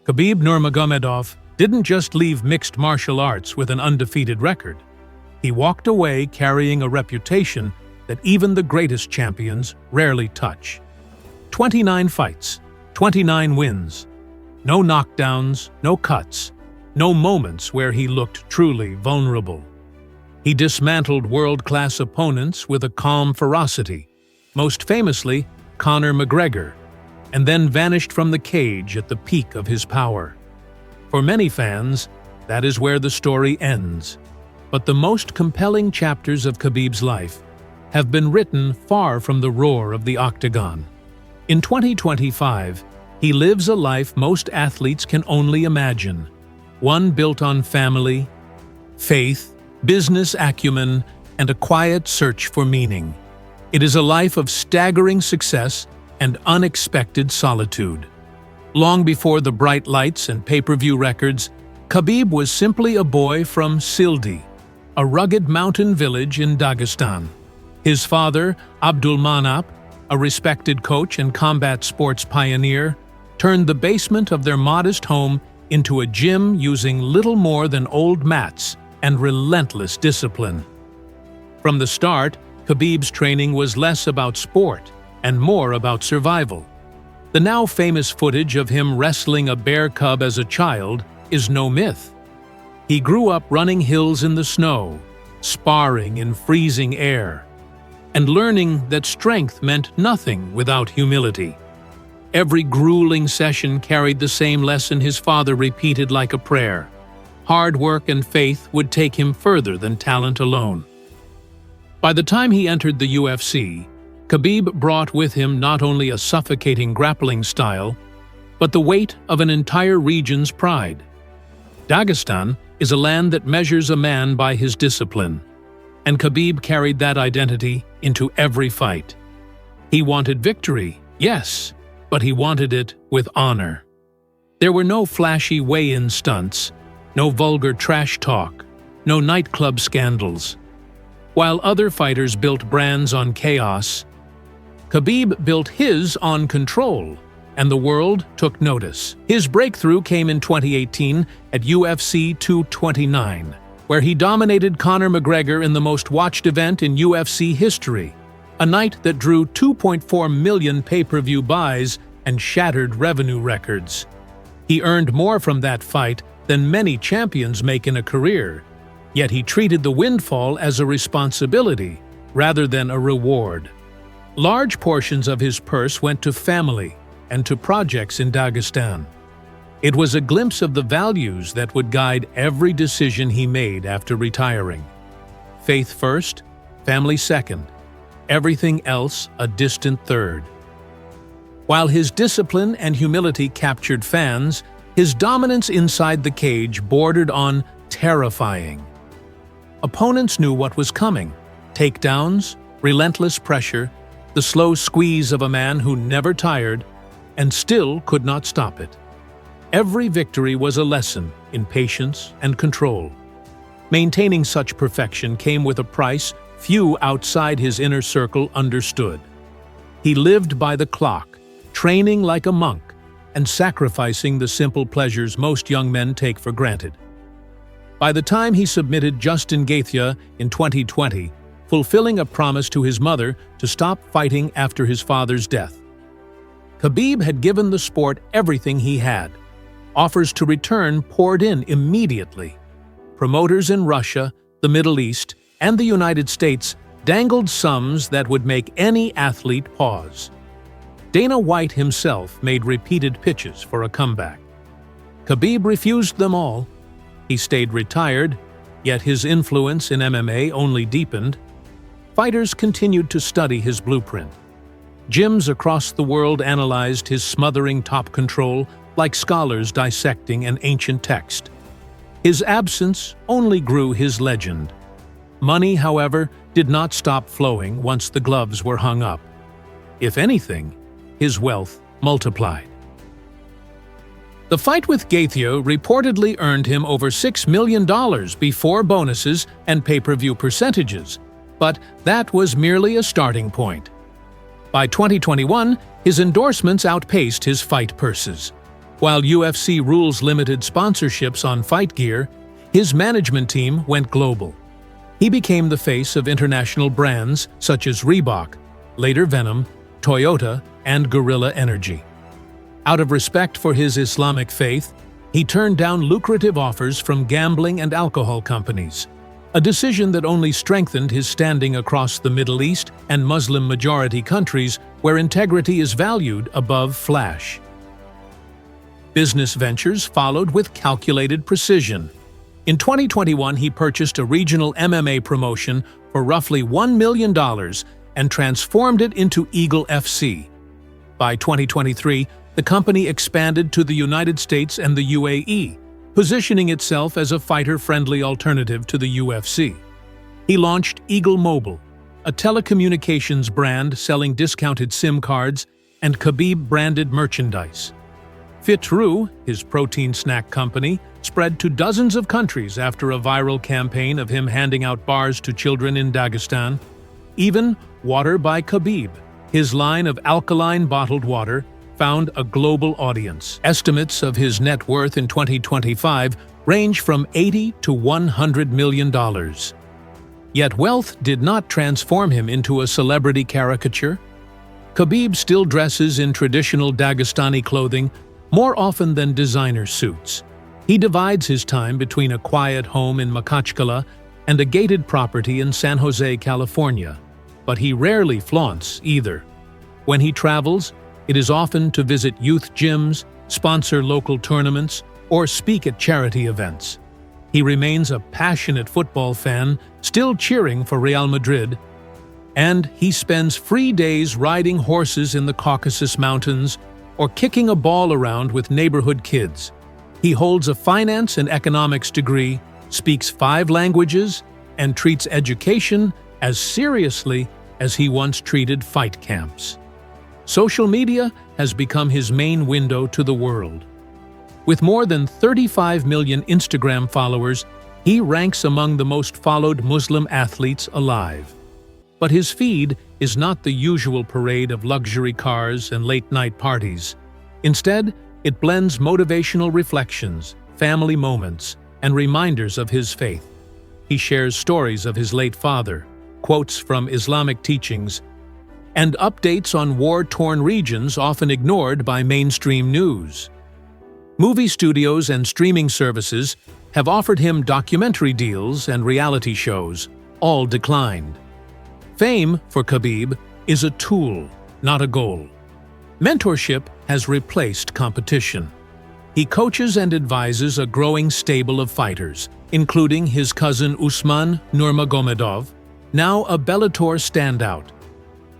Khabib Nurmagomedov didn't just leave mixed martial arts with an undefeated record. He walked away carrying a reputation that even the greatest champions rarely touch. 29 fights, 29 wins. No knockdowns, no cuts, no moments where he looked truly vulnerable. He dismantled world-class opponents with a calm ferocity, most famously Conor McGregor, and then vanished from the cage at the peak of his power. For many fans, that is where the story ends. But the most compelling chapters of Khabib's life have been written far from the roar of the octagon. In 2025, he lives a life most athletes can only imagine, one built on family, faith, business acumen, and a quiet search for meaning. It is a life of staggering success and unexpected solitude. Long before the bright lights and pay-per-view records, Khabib was simply a boy from Sildi, a rugged mountain village in Dagestan. His father, Abdulmanap, a respected coach and combat sports pioneer, turned the basement of their modest home into a gym using little more than old mats and relentless discipline. From the start, Khabib's training was less about sport and more about survival. The now famous footage of him wrestling a bear cub as a child is no myth. He grew up running hills in the snow, sparring in freezing air, and learning that strength meant nothing without humility. Every grueling session carried the same lesson his father repeated like a prayer. Hard work and faith would take him further than talent alone. By the time he entered the UFC, Khabib brought with him not only a suffocating grappling style, but the weight of an entire region's pride. Dagestan is a land that measures a man by his discipline, and Khabib carried that identity into every fight. He wanted victory, yes, but he wanted it with honor. There were no flashy weigh-in stunts, no vulgar trash talk, no nightclub scandals. While other fighters built brands on chaos, Khabib built his on control, and the world took notice. His breakthrough came in 2018 at UFC 229, where he dominated Conor McGregor in the most watched event in UFC history, a night that drew 2.4 million pay-per-view buys and shattered revenue records. He earned more from that fight than many champions make in a career, yet he treated the windfall as a responsibility rather than a reward. Large portions of his purse went to family and to projects in Dagestan. It was a glimpse of the values that would guide every decision he made after retiring. Faith first, family second, everything else a distant third. While his discipline and humility captured fans, his dominance inside the cage bordered on terrifying. Opponents knew what was coming: takedowns, relentless pressure, the slow squeeze of a man who never tired and still could not stop it. Every victory was a lesson in patience and control. Maintaining such perfection came with a price few outside his inner circle understood. He lived by the clock, training like a monk, and sacrificing the simple pleasures most young men take for granted. By the time he submitted Justin Gaethje in 2020, fulfilling a promise to his mother to stop fighting after his father's death, Khabib had given the sport everything he had. Offers to return poured in immediately. Promoters in Russia, the Middle East, and the United States dangled sums that would make any athlete pause. Dana White himself made repeated pitches for a comeback. Khabib refused them all. He stayed retired, yet his influence in MMA only deepened. Fighters continued to study his blueprint. Gyms across the world analyzed his smothering top control like scholars dissecting an ancient text. His absence only grew his legend. Money, however, did not stop flowing once the gloves were hung up. If anything, his wealth multiplied. The fight with Gaethje reportedly earned him over $6 million before bonuses and pay-per-view percentages, but that was merely a starting point. By 2021, his endorsements outpaced his fight purses. While UFC rules limited sponsorships on fight gear, his management team went global. He became the face of international brands such as Reebok, later Venom, Toyota, and Guerrilla Energy. Out of respect for his Islamic faith, he turned down lucrative offers from gambling and alcohol companies, a decision that only strengthened his standing across the Middle East and Muslim-majority countries where integrity is valued above flash. Business ventures followed with calculated precision. In 2021, he purchased a regional MMA promotion for roughly $1 million and transformed it into Eagle FC. By 2023, the company expanded to the United States and the UAE, positioning itself as a fighter-friendly alternative to the UFC. He launched Eagle Mobile, a telecommunications brand selling discounted SIM cards and Khabib-branded merchandise. Fitru, his protein snack company, spread to dozens of countries after a viral campaign of him handing out bars to children in Dagestan. Even Water by Khabib, his line of alkaline bottled water, found a global audience. Estimates of his net worth in 2025 range from $80 to $100 million. Yet wealth did not transform him into a celebrity caricature. Khabib still dresses in traditional Dagestani clothing, more often than designer suits. He divides his time between a quiet home in Makachkala and a gated property in San Jose, California. But he rarely flaunts either. When he travels, it is often to visit youth gyms, sponsor local tournaments, or speak at charity events. He remains a passionate football fan, still cheering for Real Madrid, and he spends free days riding horses in the Caucasus Mountains or kicking a ball around with neighborhood kids. He holds a finance and economics degree, speaks 5 languages, and treats education as seriously as he once treated fight camps. Social media has become his main window to the world. With more than 35 million Instagram followers, he ranks among the most followed Muslim athletes alive. But his feed is not the usual parade of luxury cars and late-night parties. Instead, it blends motivational reflections, family moments, and reminders of his faith. He shares stories of his late father, quotes from Islamic teachings, and updates on war-torn regions often ignored by mainstream news. Movie studios and streaming services have offered him documentary deals and reality shows, all declined. Fame, for Khabib, is a tool, not a goal. Mentorship has replaced competition. He coaches and advises a growing stable of fighters, including his cousin Usman Nurmagomedov, now a Bellator standout.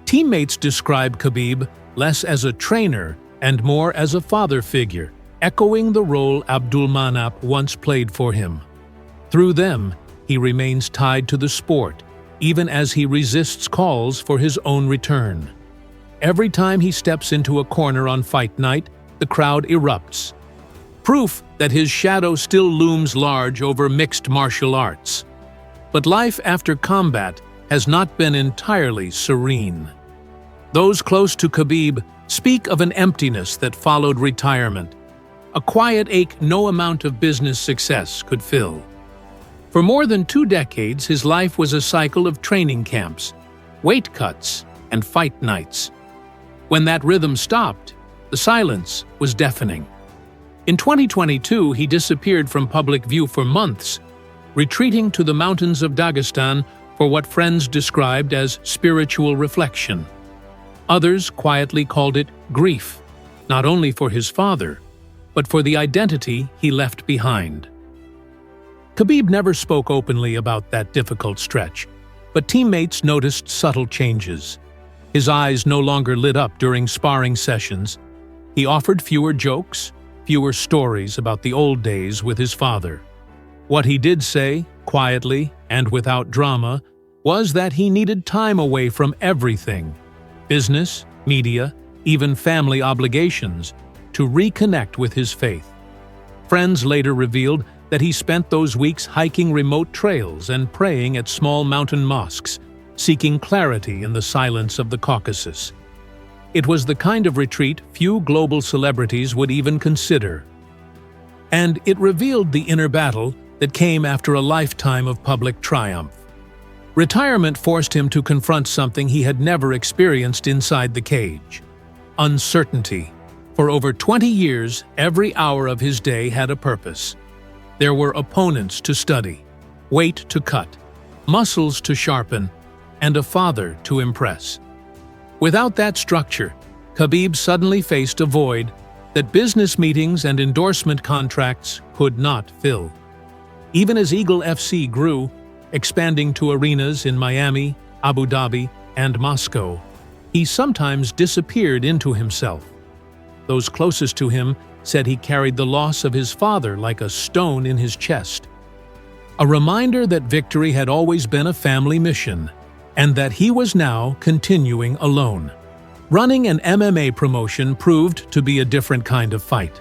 Teammates describe Khabib less as a trainer and more as a father figure, echoing the role Abdulmanap once played for him. Through them, he remains tied to the sport, even as he resists calls for his own return. Every time he steps into a corner on fight night, the crowd erupts. Proof that his shadow still looms large over mixed martial arts. But life after combat has not been entirely serene. Those close to Khabib speak of an emptiness that followed retirement, a quiet ache no amount of business success could fill. For more than 2 decades, his life was a cycle of training camps, weight cuts, and fight nights. When that rhythm stopped, the silence was deafening. In 2022, he disappeared from public view for months, retreating to the mountains of Dagestan for what friends described as spiritual reflection. Others quietly called it grief, not only for his father, but for the identity he left behind. Khabib never spoke openly about that difficult stretch, but teammates noticed subtle changes. His eyes no longer lit up during sparring sessions. He offered fewer jokes, fewer stories about the old days with his father. What he did say, quietly and without drama, was that he needed time away from everything – business, media, even family obligations – to reconnect with his faith. Friends later revealed that he spent those weeks hiking remote trails and praying at small mountain mosques, seeking clarity in the silence of the Caucasus. It was the kind of retreat few global celebrities would even consider. And it revealed the inner battle that came after a lifetime of public triumph. Retirement forced him to confront something he had never experienced inside the cage: uncertainty. For over 20 years, every hour of his day had a purpose. There were opponents to study, weight to cut, muscles to sharpen, and a father to impress. Without that structure, Khabib suddenly faced a void that business meetings and endorsement contracts could not fill. Even as Eagle FC grew, expanding to arenas in Miami, Abu Dhabi, and Moscow, he sometimes disappeared into himself. Those closest to him said he carried the loss of his father like a stone in his chest. A reminder that victory had always been a family mission, and that he was now continuing alone. Running an MMA promotion proved to be a different kind of fight.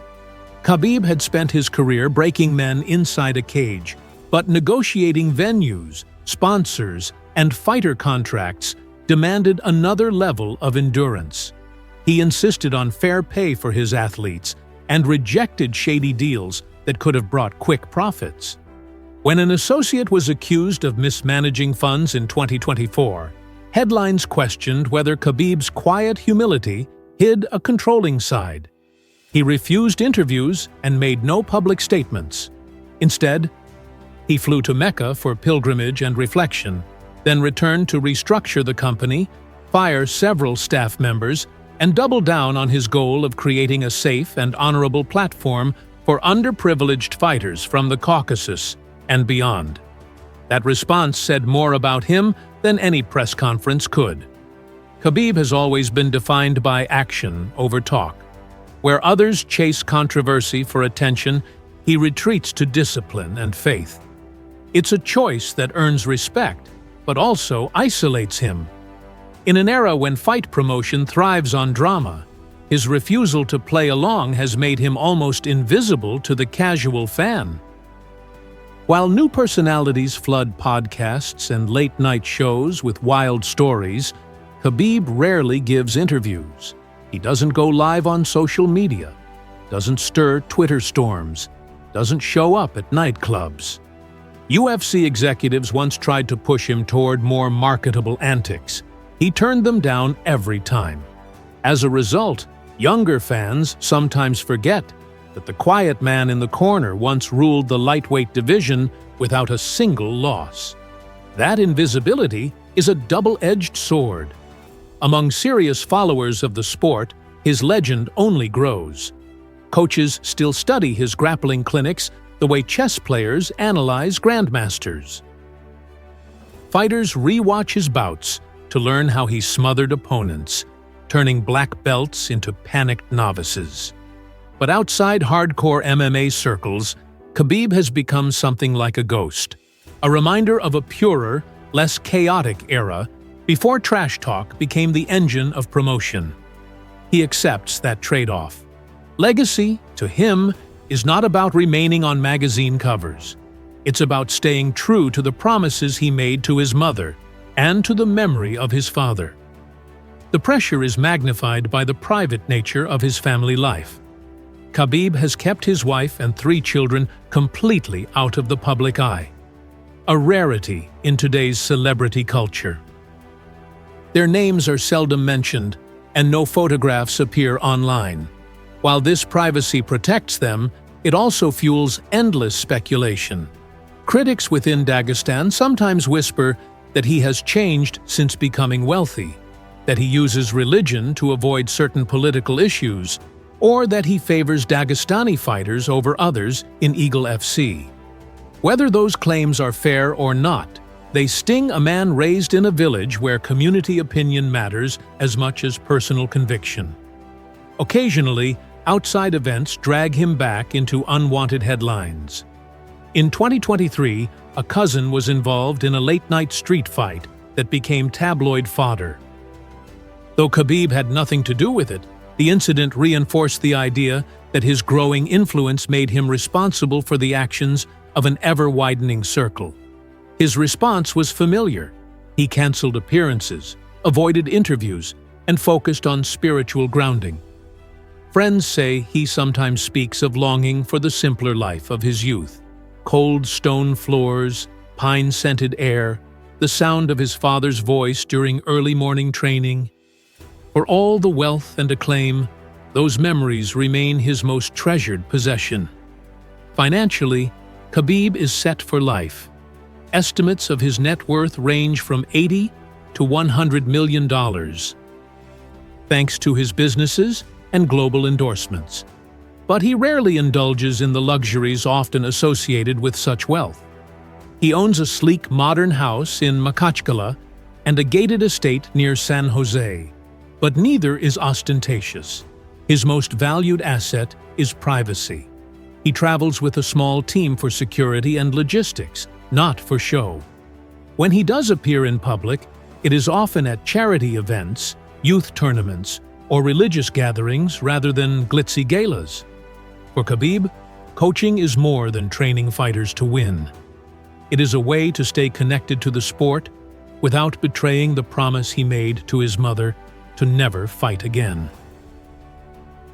Khabib had spent his career breaking men inside a cage, but negotiating venues, sponsors, and fighter contracts demanded another level of endurance. He insisted on fair pay for his athletes and rejected shady deals that could have brought quick profits. When an associate was accused of mismanaging funds in 2024, headlines questioned whether Khabib's quiet humility hid a controlling side. He refused interviews and made no public statements. Instead, he flew to Mecca for pilgrimage and reflection, then returned to restructure the company, fire several staff members, and double down on his goal of creating a safe and honorable platform for underprivileged fighters from the Caucasus and beyond. That response said more about him than any press conference could. Khabib has always been defined by action over talk. Where others chase controversy for attention, he retreats to discipline and faith. It's a choice that earns respect, but also isolates him. In an era when fight promotion thrives on drama, his refusal to play along has made him almost invisible to the casual fan. While new personalities flood podcasts and late-night shows with wild stories, Khabib rarely gives interviews. He doesn't go live on social media, doesn't stir Twitter storms, doesn't show up at nightclubs. UFC executives once tried to push him toward more marketable antics. He turned them down every time. As a result, younger fans sometimes forget that the quiet man in the corner once ruled the lightweight division without a single loss. That invisibility is a double-edged sword. Among serious followers of the sport, his legend only grows. Coaches still study his grappling clinics the way chess players analyze grandmasters. Fighters re-watch his bouts to learn how he smothered opponents, turning black belts into panicked novices. But outside hardcore MMA circles, Khabib has become something like a ghost, a reminder of a purer, less chaotic era before trash talk became the engine of promotion. He accepts that trade-off. Legacy, to him, is not about remaining on magazine covers. It's about staying true to the promises he made to his mother and to the memory of his father. The pressure is magnified by the private nature of his family life. Khabib has kept his wife and 3 children completely out of the public eye, a rarity in today's celebrity culture. Their names are seldom mentioned, and no photographs appear online. While this privacy protects them, it also fuels endless speculation. Critics within Dagestan sometimes whisper that he has changed since becoming wealthy, that he uses religion to avoid certain political issues, or that he favors Dagestani fighters over others in Eagle FC. Whether those claims are fair or not, they sting a man raised in a village where community opinion matters as much as personal conviction. Occasionally, outside events drag him back into unwanted headlines. In 2023, a cousin was involved in a late-night street fight that became tabloid fodder. Though Khabib had nothing to do with it, the incident reinforced the idea that his growing influence made him responsible for the actions of an ever-widening circle. His response was familiar. He canceled appearances, avoided interviews, and focused on spiritual grounding. Friends say he sometimes speaks of longing for the simpler life of his youth. Cold stone floors, pine-scented air, the sound of his father's voice during early morning training. For all the wealth and acclaim, those memories remain his most treasured possession. Financially, Khabib is set for life. Estimates of his net worth range from $80 to $100 million, thanks to his businesses and global endorsements. But he rarely indulges in the luxuries often associated with such wealth. He owns a sleek modern house in Makachkala and a gated estate near San Jose, but neither is ostentatious. His most valued asset is privacy. He travels with a small team for security and logistics, not for show. When he does appear in public, it is often at charity events, youth tournaments, or religious gatherings rather than glitzy galas. For Khabib, coaching is more than training fighters to win. It is a way to stay connected to the sport without betraying the promise he made to his mother to never fight again.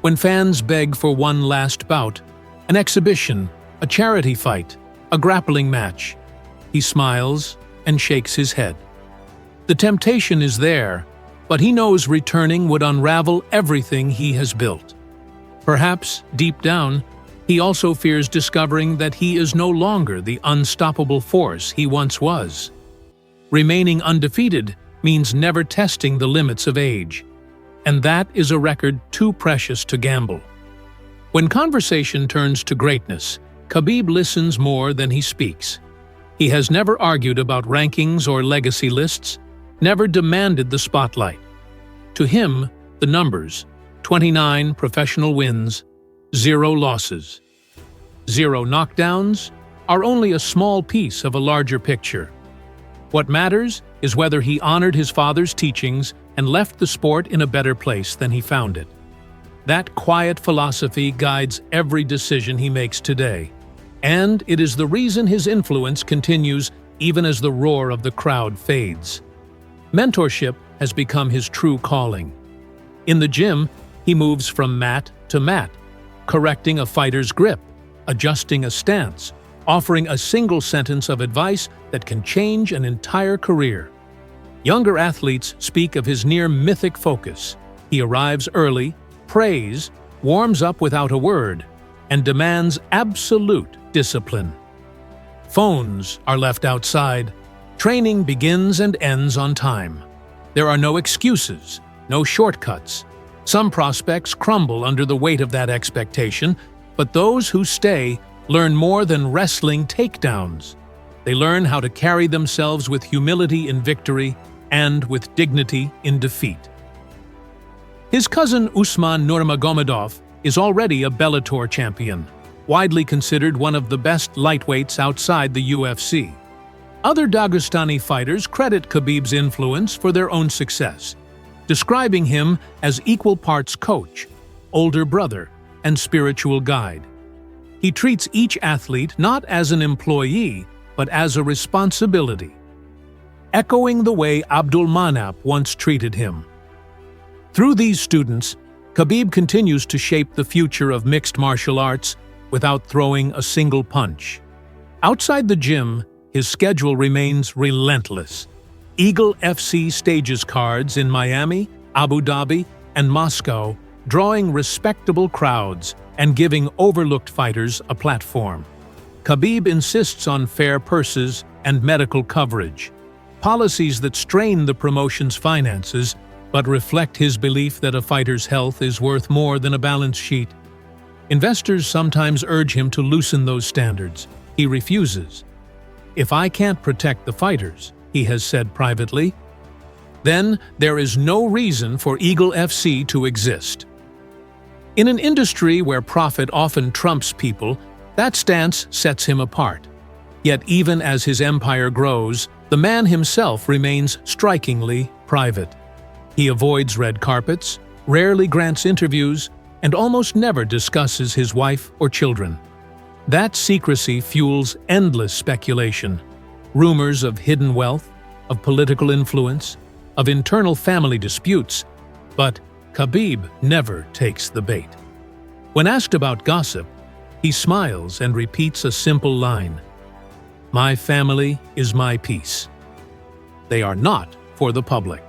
When fans beg for one last bout, an exhibition, a charity fight, a grappling match, he smiles and shakes his head. The temptation is there, but he knows returning would unravel everything he has built. Perhaps, deep down, he also fears discovering that he is no longer the unstoppable force he once was. Remaining undefeated means never testing the limits of age, and that is a record too precious to gamble. When conversation turns to greatness, Khabib listens more than he speaks. He has never argued about rankings or legacy lists, never demanded the spotlight. To him, the numbers, 29 professional wins, 0 losses, 0 knockdowns, are only a small piece of a larger picture. What matters is whether he honored his father's teachings and left the sport in a better place than he found it. That quiet philosophy guides every decision he makes today, and it is the reason his influence continues even as the roar of the crowd fades. Mentorship has become his true calling. In the gym, he moves from mat to mat, correcting a fighter's grip, adjusting a stance, offering a single sentence of advice that can change an entire career. Younger athletes speak of his near-mythic focus. He arrives early, prays, warms up without a word, and demands absolute discipline. Phones are left outside. Training begins and ends on time. There are no excuses, no shortcuts. Some prospects crumble under the weight of that expectation, but those who stay learn more than wrestling takedowns. They learn how to carry themselves with humility in victory and with dignity in defeat. His cousin Usman Nurmagomedov is already a Bellator champion, widely considered one of the best lightweights outside the UFC. Other Dagestani fighters credit Khabib's influence for their own success, describing him as equal parts coach, older brother, and spiritual guide. He treats each athlete not as an employee, but as a responsibility, echoing the way Abdul Manap once treated him. Through these students, Khabib continues to shape the future of mixed martial arts without throwing a single punch. Outside the gym, his schedule remains relentless. Eagle FC stages cards in Miami, Abu Dhabi, and Moscow, drawing respectable crowds and giving overlooked fighters a platform. Khabib insists on fair purses and medical coverage, policies that strain the promotion's finances but reflect his belief that a fighter's health is worth more than a balance sheet. Investors sometimes urge him to loosen those standards. He refuses. "If I can't protect the fighters," he has said privately, "then there is no reason for Eagle FC to exist." In an industry where profit often trumps people, that stance sets him apart. Yet even as his empire grows, the man himself remains strikingly private. He avoids red carpets, rarely grants interviews, and almost never discusses his wife or children. That secrecy fuels endless speculation. Rumors of hidden wealth, of political influence, of internal family disputes, But Khabib never takes the bait. When asked about gossip, he smiles and repeats a simple line: "My family is my peace. They are not for the public."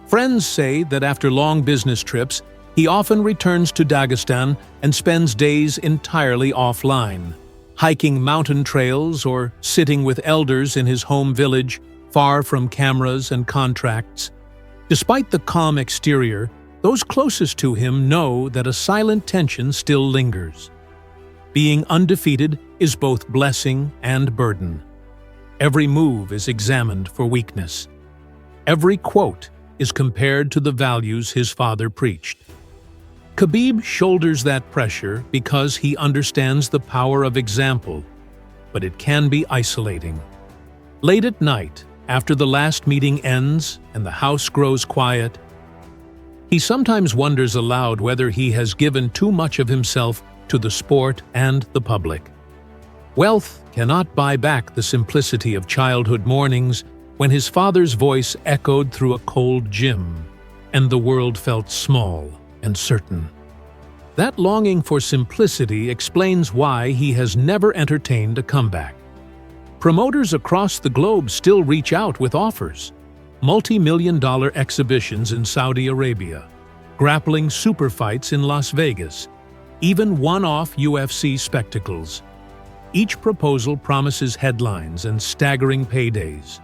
Friends say that after long business trips, he often returns to Dagestan and spends days entirely offline, hiking mountain trails or sitting with elders in his home village, far from cameras and contracts. Despite the calm exterior, those closest to him know that a silent tension still lingers. Being undefeated is both blessing and burden. Every move is examined for weakness. Every quote is compared to the values his father preached. Khabib shoulders that pressure because he understands the power of example, but it can be isolating. Late at night, after the last meeting ends and the house grows quiet, he sometimes wonders aloud whether he has given too much of himself to the sport and the public. Wealth cannot buy back the simplicity of childhood mornings when his father's voice echoed through a cold gym, and the world felt small and certain. That longing for simplicity explains why he has never entertained a comeback. Promoters across the globe still reach out with offers: multi-million-dollar exhibitions in Saudi Arabia, grappling super fights in Las Vegas, even one-off UFC spectacles. Each proposal promises headlines and staggering paydays.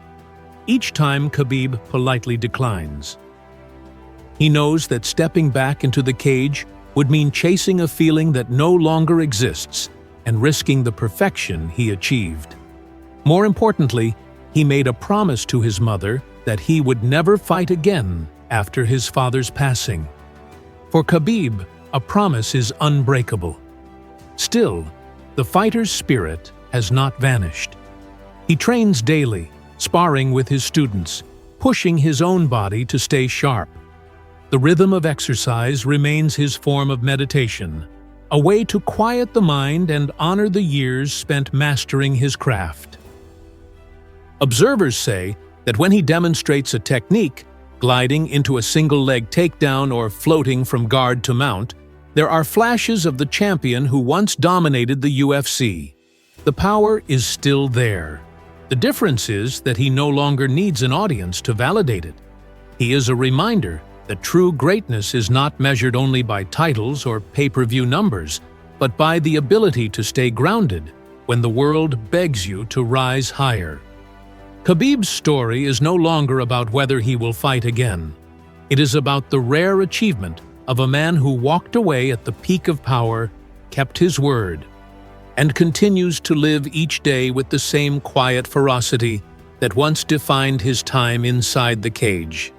Each time Khabib politely declines. He knows that stepping back into the cage would mean chasing a feeling that no longer exists and risking the perfection he achieved. More importantly, he made a promise to his mother that he would never fight again after his father's passing. For Khabib, a promise is unbreakable. Still, the fighter's spirit has not vanished. He trains daily, sparring with his students, pushing his own body to stay sharp. The rhythm of exercise remains his form of meditation, a way to quiet the mind and honor the years spent mastering his craft. Observers say that when he demonstrates a technique, gliding into a single-leg takedown or floating from guard to mount, there are flashes of the champion who once dominated the UFC. The power is still there. The difference is that he no longer needs an audience to validate it. He is a reminder that true greatness is not measured only by titles or pay-per-view numbers, but by the ability to stay grounded when the world begs you to rise higher. Khabib's story is no longer about whether he will fight again. It is about the rare achievement of a man who walked away at the peak of power, kept his word, and continues to live each day with the same quiet ferocity that once defined his time inside the cage.